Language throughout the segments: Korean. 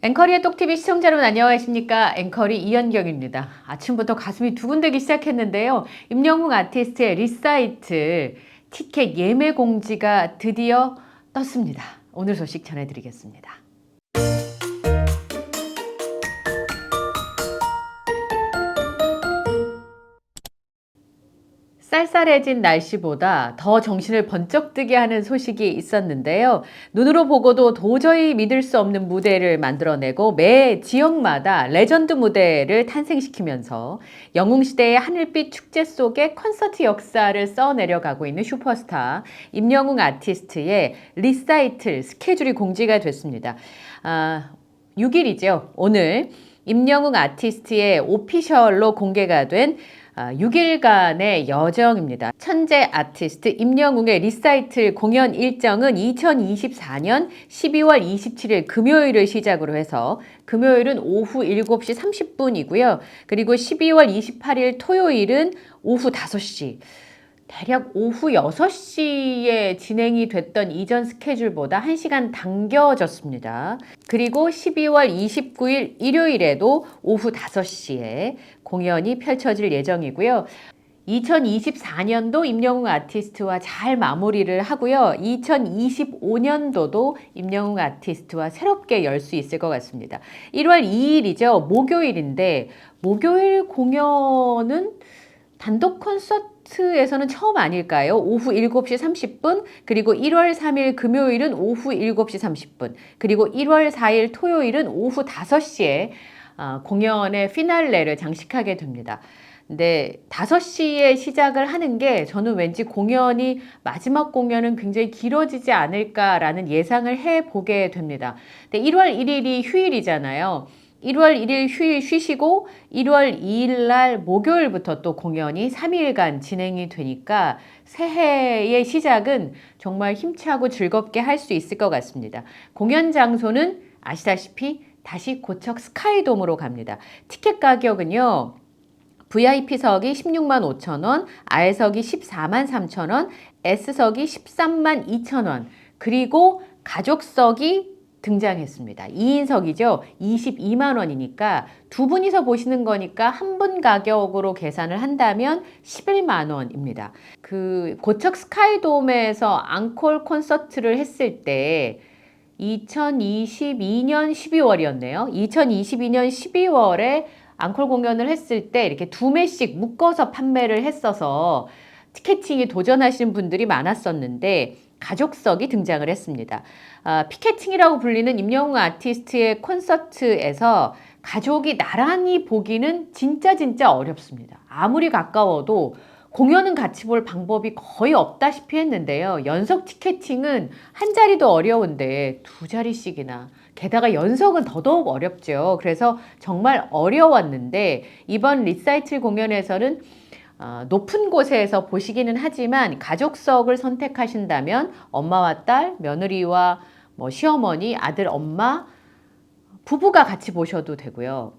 앵커리의 똑TV 시청자 여러분 안녕하십니까? 앵커리 이현경입니다. 아침부터 가슴이 두근대기 시작했는데요. 임영웅 아티스트의 리사이틀 티켓 예매 공지가 드디어 떴습니다. 오늘 소식 전해드리겠습니다. 쌀쌀해진 날씨보다 더 정신을 번쩍 뜨게 하는 소식이 있었는데요. 눈으로 보고도 도저히 믿을 수 없는 무대를 만들어내고 매 지역마다 레전드 무대를 탄생시키면서 영웅시대의 하늘빛 축제 속에 콘서트 역사를 써내려가고 있는 슈퍼스타 임영웅 아티스트의 리사이틀 스케줄이 공지가 됐습니다. 6일이죠. 오늘 임영웅 아티스트의 오피셜로 공개가 된 6일간의 여정입니다. 천재 아티스트 임영웅의 리사이틀 공연 일정은 2024년 12월 27일 금요일을 시작으로 해서 금요일은 오후 7시 30분이고요. 그리고 12월 28일 토요일은 오후 5시. 대략 오후 6시에 진행이 됐던 이전 스케줄보다 1시간 당겨졌습니다. 그리고 12월 29일 일요일에도 오후 5시에 공연이 펼쳐질 예정이고요. 2024년도 임영웅 아티스트와 잘 마무리를 하고요. 2025년도도 임영웅 아티스트와 새롭게 열 수 있을 것 같습니다. 1월 2일이죠. 목요일인데 목요일 공연은 단독 콘서트에서는 처음 아닐까요? 오후 7시 30분, 그리고 1월 3일 금요일은 오후 7시 30분, 그리고 1월 4일 토요일은 오후 5시에 공연의 피날레를 장식하게 됩니다. 근데 5시에 시작을 하는 게 저는 왠지 공연이 마지막 공연은 굉장히 길어지지 않을까라는 예상을 해보게 됩니다. 근데 1월 1일이 휴일이잖아요. 1월 1일 휴일 쉬시고 1월 2일 날 목요일부터 또 공연이 3일간 진행이 되니까 새해의 시작은 정말 힘차고 즐겁게 할 수 있을 것 같습니다. 공연 장소는 아시다시피 다시 고척 스카이돔으로 갑니다. 티켓 가격은요. VIP석이 16만 5천 원, R석이 14만 3천 원, S석이 13만 2천 원, 그리고 가족석이 등장했습니다. 2인석이죠. 22만 원이니까 두 분이서 보시는 거니까 한 분 가격으로 계산을 한다면 11만 원입니다. 그 고척 스카이돔에서 앙콜 콘서트를 했을 때 2022년 12월이었네요. 2022년 12월에 앙콜 공연을 했을 때 이렇게 두 매씩 묶어서 판매를 했어서 티켓팅에 도전하시는 분들이 많았었는데 가족석이 등장을 했습니다. 피켓팅이라고 불리는 임영웅 아티스트의 콘서트에서 가족이 나란히 보기는 진짜 어렵습니다. 아무리 가까워도 공연은 같이 볼 방법이 거의 없다시피 했는데요. 연석 티켓팅은 한 자리도 어려운데 두 자리씩이나, 게다가 연석은 더더욱 어렵죠. 그래서 정말 어려웠는데 이번 리사이틀 공연에서는 높은 곳에서 보시기는 하지만 가족석을 선택하신다면 엄마와 딸, 며느리와 시어머니, 아들, 엄마, 부부가 같이 보셔도 되고요.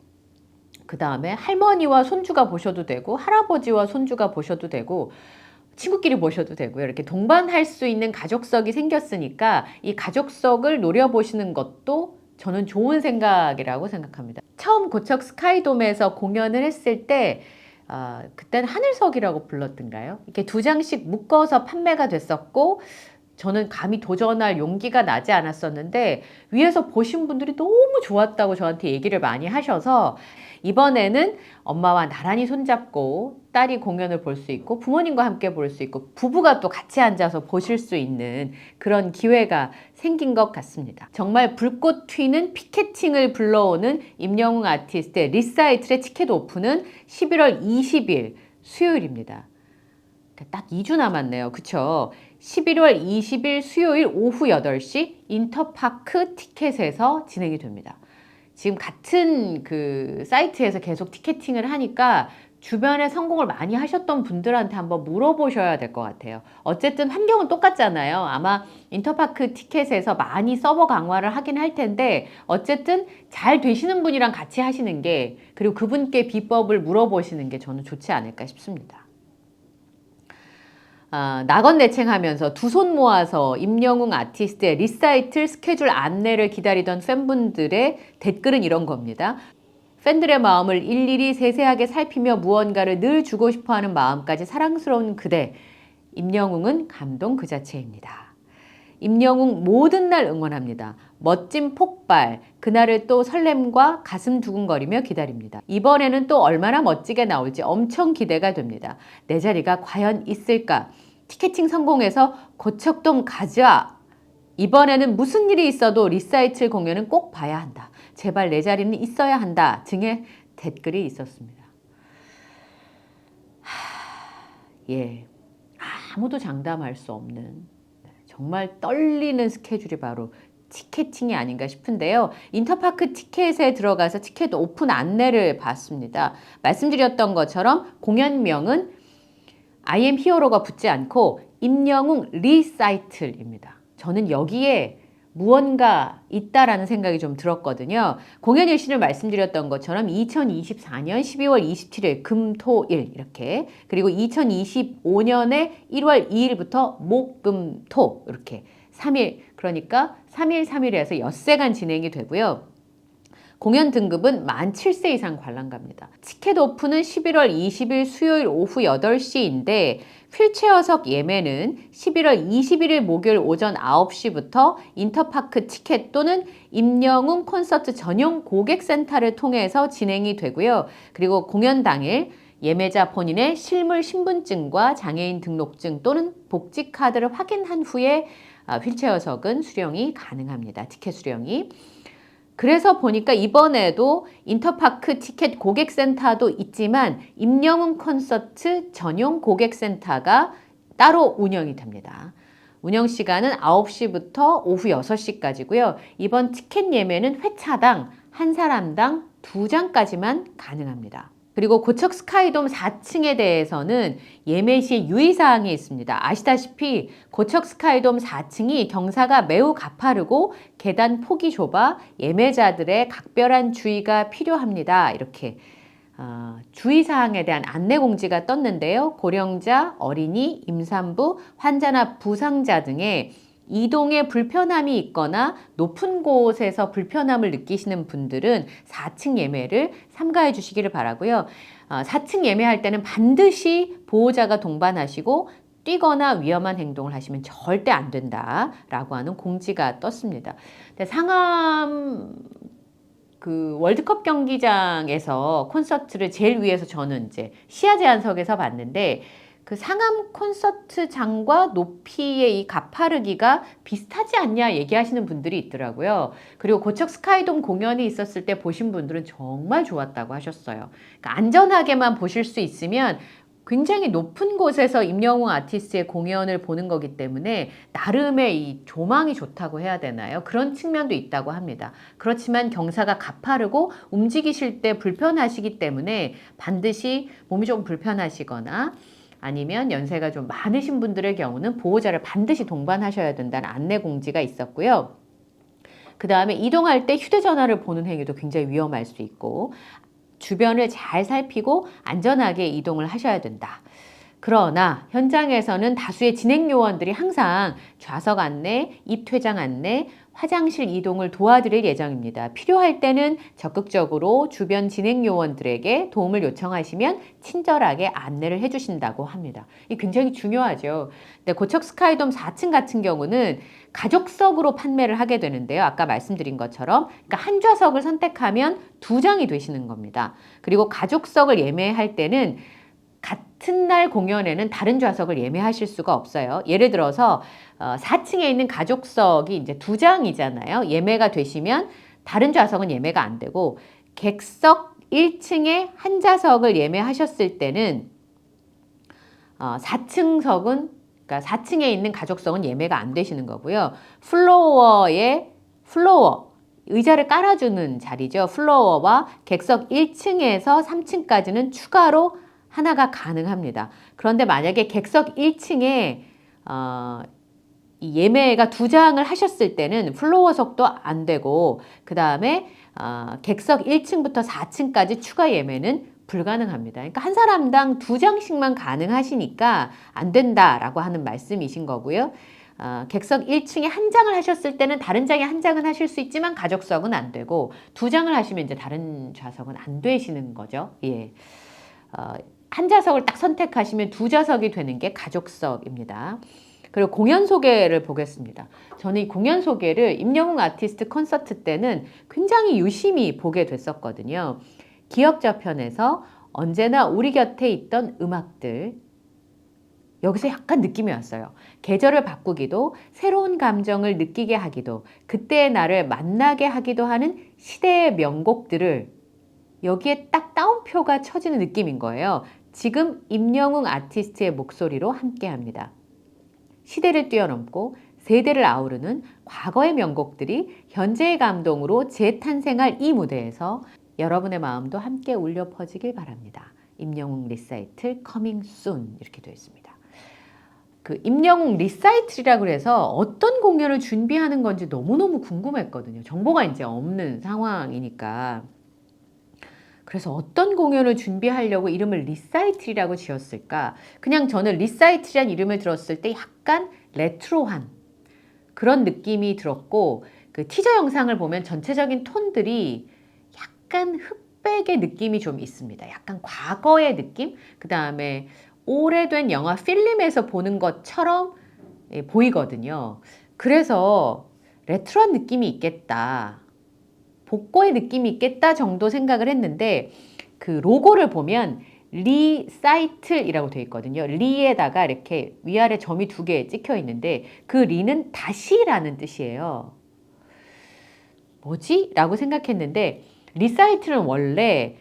그 다음에 할머니와 손주가 보셔도 되고 할아버지와 손주가 보셔도 되고 친구끼리 보셔도 되고요. 이렇게 동반할 수 있는 가족석이 생겼으니까 이 가족석을 노려보시는 것도 저는 좋은 생각이라고 생각합니다. 처음 고척 스카이돔에서 공연을 했을 때 그때는 하늘석이라고 불렀던가요? 이렇게 두 장씩 묶어서 판매가 됐었고 저는 감히 도전할 용기가 나지 않았었는데 위에서 보신 분들이 너무 좋았다고 저한테 얘기를 많이 하셔서 이번에는 엄마와 나란히 손잡고 딸이 공연을 볼 수 있고 부모님과 함께 볼 수 있고 부부가 또 같이 앉아서 보실 수 있는 그런 기회가 생긴 것 같습니다. 정말 불꽃 튀는 피켓팅을 불러오는 임영웅 아티스트의 리사이틀의 티켓 오픈은 11월 20일 수요일입니다. 딱 2주 남았네요. 그쵸? 11월 20일 수요일 오후 8시 인터파크 티켓에서 진행이 됩니다. 지금 같은 그 사이트에서 계속 티켓팅을 하니까 주변에 성공을 많이 하셨던 분들한테 한번 물어보셔야 될 것 같아요. 어쨌든 환경은 똑같잖아요. 아마 인터파크 티켓에서 많이 서버 강화를 하긴 할 텐데 어쨌든 잘 되시는 분이랑 같이 하시는 게, 그리고 그분께 비법을 물어보시는 게 저는 좋지 않을까 싶습니다. 나건내창하면서 두 손 모아서 임영웅 아티스트의 리사이틀 스케줄 안내를 기다리던 팬분들의 댓글은 이런 겁니다. 팬들의 마음을 일일이 세세하게 살피며 무언가를 늘 주고 싶어하는 마음까지 사랑스러운 그대. 임영웅은 감동 그 자체입니다. 임영웅 모든 날 응원합니다. 멋진 폭발, 그날을 또 설렘과 가슴 두근거리며 기다립니다. 이번에는 또 얼마나 멋지게 나올지 엄청 기대가 됩니다. 내 자리가 과연 있을까? 티켓팅 성공해서 고척돔 가자! 이번에는 무슨 일이 있어도 리사이틀 공연은 꼭 봐야 한다. 제발 내 자리는 있어야 한다. 등의 댓글이 있었습니다. 예, 아무도 장담할 수 없는 정말 떨리는 스케줄이 바로 티켓팅이 아닌가 싶은데요. 인터파크 티켓에 들어가서 티켓 오픈 안내를 봤습니다. 말씀드렸던 것처럼 공연명은 I am 히어로가 붙지 않고 임영웅 리사이틀입니다. 저는 여기에 무언가 있다라는 생각이 좀 들었거든요. 공연 일시를 말씀드렸던 것처럼 2024년 12월 27일 금토일 이렇게, 그리고 2025년의 1월 2일부터 목금토 이렇게 3일, 그러니까 3일 3일에서 엿새간 진행이 되고요. 공연 등급은 만 7세 이상 관람가입니다. 티켓 오픈은 11월 20일 수요일 오후 8시인데 휠체어석 예매는 11월 21일 목요일 오전 9시부터 인터파크 티켓 또는 임영웅 콘서트 전용 고객센터를 통해서 진행이 되고요. 그리고 공연 당일 예매자 본인의 실물 신분증과 장애인 등록증 또는 복지카드를 확인한 후에 휠체어석은 수령이 가능합니다. 티켓 수령이. 그래서 보니까 이번에도 인터파크 티켓 고객센터도 있지만 임영웅 콘서트 전용 고객센터가 따로 운영이 됩니다. 운영 시간은 9시부터 오후 6시까지고요. 이번 티켓 예매는 회차당 한 사람당 2장까지만 가능합니다. 그리고 고척 스카이돔 4층에 대해서는 예매 시 유의사항이 있습니다. 아시다시피 고척 스카이돔 4층이 경사가 매우 가파르고 계단 폭이 좁아 예매자들의 각별한 주의가 필요합니다. 이렇게 주의사항에 대한 안내 공지가 떴는데요. 고령자, 어린이, 임산부, 환자나 부상자 등의 이동에 불편함이 있거나 높은 곳에서 불편함을 느끼시는 분들은 4층 예매를 삼가해 주시기를 바라고요. 4층 예매할 때는 반드시 보호자가 동반하시고 뛰거나 위험한 행동을 하시면 절대 안 된다라고 하는 공지가 떴습니다. 상암 월드컵 경기장에서 콘서트를 제일 위에서 저는 이제 시야 제한석에서 봤는데 그 상암 콘서트장과 높이의 이 가파르기가 비슷하지 않냐 얘기하시는 분들이 있더라고요. 그리고 고척 스카이돔 공연이 있었을 때 보신 분들은 정말 좋았다고 하셨어요. 그러니까 안전하게만 보실 수 있으면 굉장히 높은 곳에서 임영웅 아티스트의 공연을 보는 거기 때문에 나름의 이 조망이 좋다고 해야 되나요? 그런 측면도 있다고 합니다. 그렇지만 경사가 가파르고 움직이실 때 불편하시기 때문에 반드시 몸이 좀 불편하시거나 아니면 연세가 좀 많으신 분들의 경우는 보호자를 반드시 동반하셔야 된다는 안내 공지가 있었고요. 그 다음에 이동할 때 휴대전화를 보는 행위도 굉장히 위험할 수 있고 주변을 잘 살피고 안전하게 이동을 하셔야 된다. 그러나 현장에서는 다수의 진행 요원들이 항상 좌석 안내, 입퇴장 안내, 화장실 이동을 도와드릴 예정입니다. 필요할 때는 적극적으로 주변 진행 요원들에게 도움을 요청하시면 친절하게 안내를 해주신다고 합니다. 이게 굉장히 중요하죠. 근데 고척 스카이돔 4층 같은 경우는 가족석으로 판매를 하게 되는데요. 아까 말씀드린 것처럼 그러니까 한 좌석을 선택하면 2장이 되시는 겁니다. 그리고 가족석을 예매할 때는 같은 날 공연에는 다른 좌석을 예매하실 수가 없어요. 예를 들어서 4층에 있는 가족석이 이제 2장이잖아요. 예매가 되시면 다른 좌석은 예매가 안 되고 객석 1층에 한 좌석을 예매하셨을 때는 4층석은 그러니까 4층에 있는 가족석은 예매가 안 되시는 거고요. 플로어 의자를 깔아주는 자리죠. 플로어와 객석 1층에서 3층까지는 추가로 하나가 가능합니다. 그런데 만약에 객석 1층에 이 예매가 2장을 하셨을 때는 플로어석도 안 되고 그 다음에 객석 1층부터 4층까지 추가 예매는 불가능합니다. 그러니까 한 사람당 2장씩만 가능하시니까 안 된다라고 하는 말씀이신 거고요. 객석 1층에 한 장을 하셨을 때는 다른 장에 한 장은 하실 수 있지만 가족석은 안 되고 2장을 하시면 이제 다른 좌석은 안 되시는 거죠. 예. 한 좌석을 딱 선택하시면 2좌석이 되는 게 가족석입니다. 그리고 공연 소개를 보겠습니다. 저는 이 공연 소개를 임영웅 아티스트 콘서트 때는 굉장히 유심히 보게 됐었거든요. 기억자 편에서 언제나 우리 곁에 있던 음악들, 여기서 약간 느낌이 왔어요. 계절을 바꾸기도, 새로운 감정을 느끼게 하기도, 그때의 나를 만나게 하기도 하는 시대의 명곡들을 여기에 딱 따옴표가 쳐지는 느낌인 거예요. 지금 임영웅 아티스트의 목소리로 함께합니다. 시대를 뛰어넘고 세대를 아우르는 과거의 명곡들이 현재의 감동으로 재탄생할 이 무대에서 여러분의 마음도 함께 울려 퍼지길 바랍니다. 임영웅 리사이틀 커밍 순 이렇게 되어 있습니다. 그 임영웅 리사이틀이라고 해서 어떤 공연을 준비하는 건지 너무너무 궁금했거든요. 정보가 이제 없는 상황이니까. 그래서 어떤 공연을 준비하려고 이름을 리사이틀이라고 지었을까? 그냥 저는 리사이틀이란 이름을 들었을 때 약간 레트로한 그런 느낌이 들었고, 그 티저 영상을 보면 전체적인 톤들이 약간 흑백의 느낌이 좀 있습니다. 약간 과거의 느낌? 그 다음에 오래된 영화 필름에서 보는 것처럼 보이거든요. 그래서 레트로한 느낌이 있겠다. 복고의 느낌이 있겠다 정도 생각을 했는데, 그 로고를 보면 리사이틀이라고 되어 있거든요. 리에다가 이렇게 위아래 점이 2개 찍혀 있는데 그 리는 다시라는 뜻이에요. 뭐지? 라고 생각했는데 리사이틀은 원래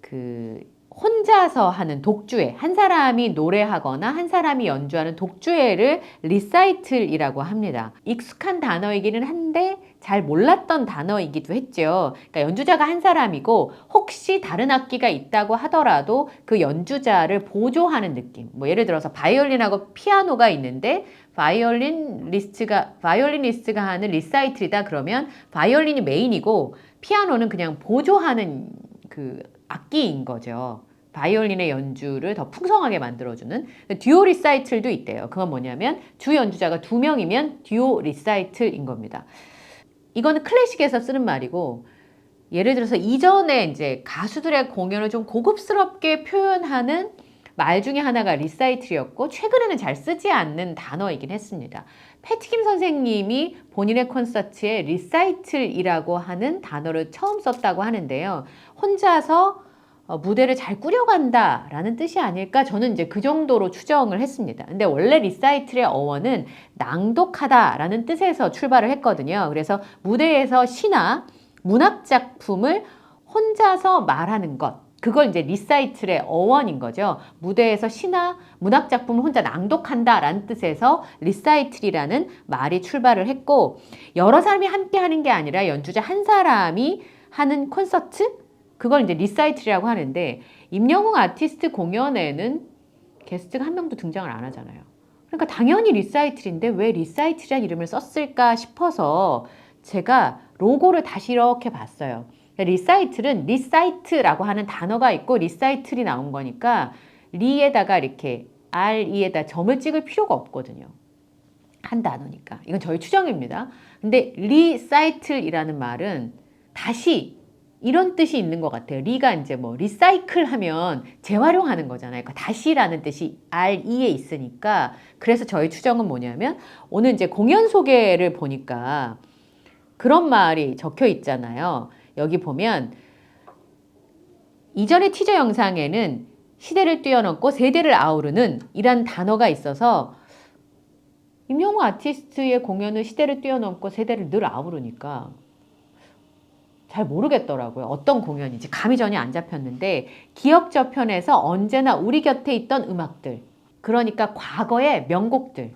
그 혼자서 하는 독주회, 한 사람이 노래하거나 한 사람이 연주하는 독주회를 리사이틀이라고 합니다. 익숙한 단어이기는 한데 잘 몰랐던 단어이기도 했죠. 그러니까 연주자가 한 사람이고 혹시 다른 악기가 있다고 하더라도 그 연주자를 보조하는 느낌. 뭐 예를 들어서 바이올린하고 피아노가 있는데 바이올리니스트가 하는 리사이틀이다 그러면 바이올린이 메인이고 피아노는 그냥 보조하는 그 악기인 거죠. 바이올린의 연주를 더 풍성하게 만들어주는 듀오 리사이틀도 있대요. 그건 뭐냐면 주 연주자가 2명이면 듀오 리사이틀인 겁니다. 이거는 클래식에서 쓰는 말이고, 예를 들어서 이전에 이제 가수들의 공연을 좀 고급스럽게 표현하는 말 중에 하나가 리사이틀이었고 최근에는 잘 쓰지 않는 단어이긴 했습니다. 패티김 선생님이 본인의 콘서트에 리사이틀이라고 하는 단어를 처음 썼다고 하는데요. 혼자서 무대를 잘 꾸려간다 라는 뜻이 아닐까, 저는 이제 그 정도로 추정을 했습니다. 근데 원래 리사이틀의 어원은 낭독하다 라는 뜻에서 출발을 했거든요. 그래서 무대에서 시나 문학작품을 혼자서 말하는 것, 그걸 이제 리사이틀의 어원인 거죠. 무대에서 시나 문학작품을 혼자 낭독한다 라는 뜻에서 리사이틀이라는 말이 출발을 했고, 여러 사람이 함께 하는 게 아니라 연주자 한 사람이 하는 콘서트? 그걸 이제 리사이틀이라고 하는데, 임영웅 아티스트 공연에는 게스트가 한 명도 등장을 안 하잖아요. 그러니까 당연히 리사이틀인데 왜 리사이틀이라는 이름을 썼을까 싶어서 제가 로고를 다시 이렇게 봤어요. 리사이틀은 리사이트라고 하는 단어가 있고 리사이틀이 나온 거니까 리에다가 이렇게 RE에다 점을 찍을 필요가 없거든요. 한 단어니까. 이건 저희 추정입니다. 근데 리사이틀이라는 말은 다시 이런 뜻이 있는 것 같아요. 리가 이제 뭐 리사이클 하면 재활용하는 거잖아요. 그러니까 다시라는 뜻이 RE에 있으니까, 그래서 저희 추정은 뭐냐면 오늘 이제 공연 소개를 보니까 그런 말이 적혀 있잖아요. 여기 보면 이전의 티저 영상에는 시대를 뛰어넘고 세대를 아우르는 이란 단어가 있어서 임영웅 아티스트의 공연은 시대를 뛰어넘고 세대를 늘 아우르니까 잘 모르겠더라고요. 어떤 공연인지 감이 전혀 안 잡혔는데, 기억 저편에서 언제나 우리 곁에 있던 음악들, 그러니까 과거의 명곡들,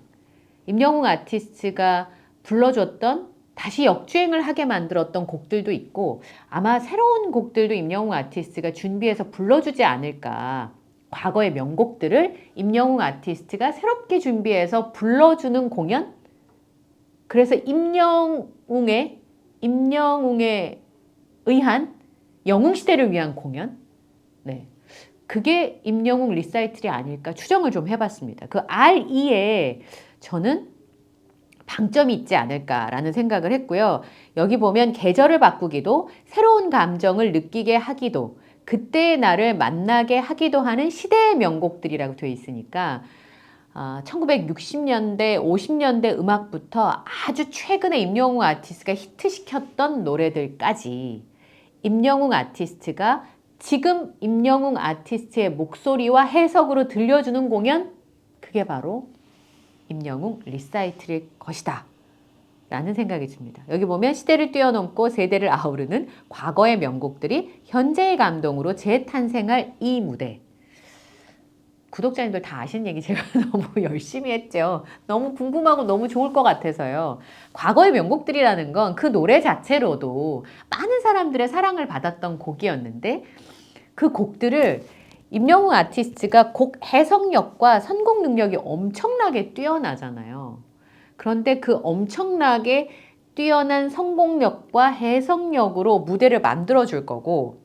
임영웅 아티스트가 불러줬던 다시 역주행을 하게 만들었던 곡들도 있고 아마 새로운 곡들도 임영웅 아티스트가 준비해서 불러주지 않을까. 과거의 명곡들을 임영웅 아티스트가 새롭게 준비해서 불러주는 공연? 그래서 임영웅에 의한 영웅시대를 위한 공연? 네. 그게 임영웅 리사이틀이 아닐까 추정을 좀 해봤습니다. 그 R2에 저는 방점이 있지 않을까라는 생각을 했고요. 여기 보면 계절을 바꾸기도, 새로운 감정을 느끼게 하기도, 그때의 나를 만나게 하기도 하는 시대의 명곡들이라고 되어 있으니까 1960년대, 50년대 음악부터 아주 최근에 임영웅 아티스트가 히트시켰던 노래들까지 임영웅 아티스트가 지금 임영웅 아티스트의 목소리와 해석으로 들려주는 공연, 그게 바로 임영웅 리사이틀일 것이다 라는 생각이 듭니다. 여기 보면 시대를 뛰어넘고 세대를 아우르는 과거의 명곡들이 현재의 감동으로 재탄생할 이 무대. 구독자님들 다 아시는 얘기 제가 너무 열심히 했죠. 너무 궁금하고 너무 좋을 것 같아서요. 과거의 명곡들이라는 건 그 노래 자체로도 많은 사람들의 사랑을 받았던 곡이었는데 그 곡들을 임영웅 아티스트가 곡 해석력과 선곡 능력이 엄청나게 뛰어나잖아요. 그런데 그 엄청나게 뛰어난 선곡력과 해석력으로 무대를 만들어 줄 거고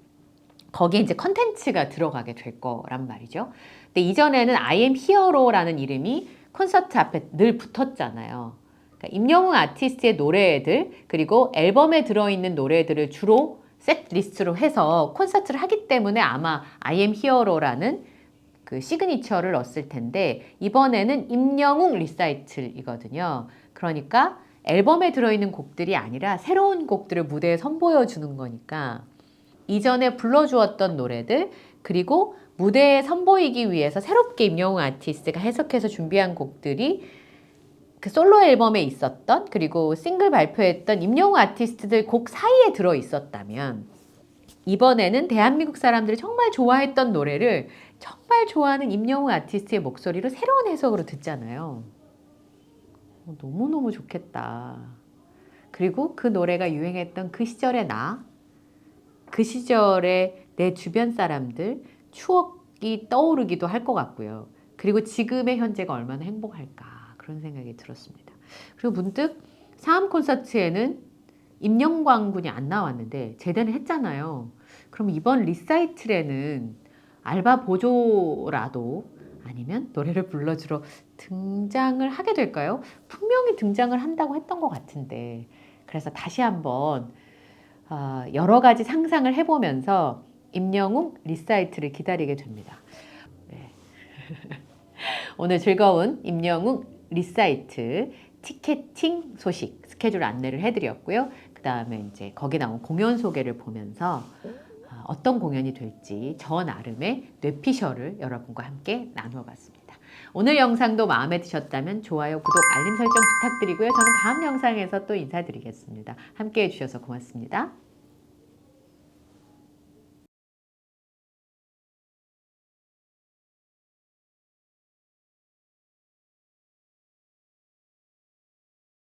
거기에 이제 컨텐츠가 들어가게 될 거란 말이죠. 근데 이전에는 I am hero라는 이름이 콘서트 앞에 늘 붙었잖아요. 그러니까 임영웅 아티스트의 노래들 그리고 앨범에 들어있는 노래들을 주로 셋 리스트로 해서 콘서트를 하기 때문에 아마 I am hero라는 그 시그니처를 넣었을 텐데 이번에는 임영웅 리사이틀이거든요. 그러니까 앨범에 들어있는 곡들이 아니라 새로운 곡들을 무대에 선보여 주는 거니까 이전에 불러주었던 노래들 그리고 무대에 선보이기 위해서 새롭게 임영웅 아티스트가 해석해서 준비한 곡들이 그 솔로 앨범에 있었던 그리고 싱글 발표했던 임영웅 아티스트들 곡 사이에 들어 있었다면 이번에는 대한민국 사람들이 정말 좋아했던 노래를 정말 좋아하는 임영웅 아티스트의 목소리로 새로운 해석으로 듣잖아요. 너무너무 좋겠다. 그리고 그 노래가 유행했던 그 시절의 나, 그 시절의 내 주변 사람들 추억이 떠오르기도 할 것 같고요. 그리고 지금의 현재가 얼마나 행복할까 그런 생각이 들었습니다. 그리고 문득 사암 콘서트에는 임영광 군이 안 나왔는데 제대는 했잖아요. 그럼 이번 리사이틀에는 알바 보조라도 아니면 노래를 불러주러 등장을 하게 될까요? 분명히 등장을 한다고 했던 것 같은데 그래서 다시 한번 여러 가지 상상을 해보면서 임영웅 리사이틀을 기다리게 됩니다. 네. 오늘 즐거운 임영웅 리사이틀 티켓팅 소식 스케줄 안내를 해드렸고요. 그 다음에 이제 거기 나온 공연 소개를 보면서 어떤 공연이 될지 저 나름의 뇌피셜을 여러분과 함께 나누어봤습니다. 오늘 영상도 마음에 드셨다면 좋아요, 구독, 알림 설정 부탁드리고요. 저는 다음 영상에서 또 인사드리겠습니다. 함께 해주셔서 고맙습니다.